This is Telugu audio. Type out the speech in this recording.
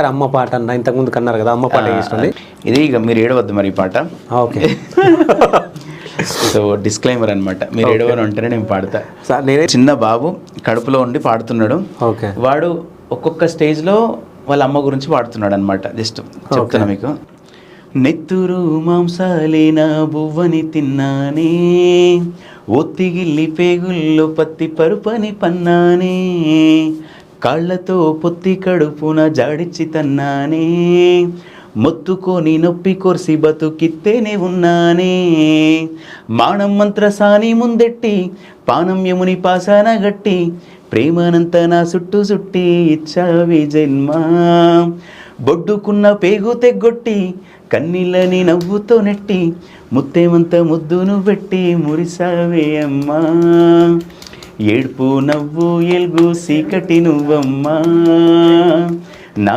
అమ్మ పాట అన్న ఇంతకుముందు కన్నారు కదా, అమ్మ పాట చేస్తుంది ఇది. ఇక మీరు ఏడవద్దు మరి ఈ పాట. ఓకే. సో డిస్క్లైమర్ అనమాట, మీరు ఏడవని అంటేనే నేను పాడతా. నేనే చిన్న బాబు కడుపులో ఉండి పాడుతున్నాడు. ఓకే. వాడు ఒక్కొక్క స్టేజ్లో వాళ్ళ అమ్మ గురించి పాడుతున్నాడు అనమాట. జస్ట్ చెప్తున్నా మీకు. నెత్తురు మాంసాలేనా బువ్వని తిన్నానే, ఒత్తిగిల్లి పేగుల్లో పత్తి పరుపని పన్నానే, కాళ్లతో పొత్తి కడుపున జాడిచ్చి తన్నానే, మొత్తుకొని నొప్పి కొర్సి బతుకిత్తేనే ఉన్నానే, మాణం మంత్రసాని ముందెట్టి పానం యముని పాసాన గట్టి, ప్రేమనంత నా చుట్టూ చుట్టి ఇచ్చావి జన్మ, బొడ్డుకున్న పేగు తెగ్గొట్టి కన్నీళ్ళని నవ్వుతో నెట్టి, ముత్తేమంత ముద్దును పెట్టి మురిసావే అమ్మా, ఏడుపు నవ్వు ఎల్గు సీకటి నువ్వమ్మా నా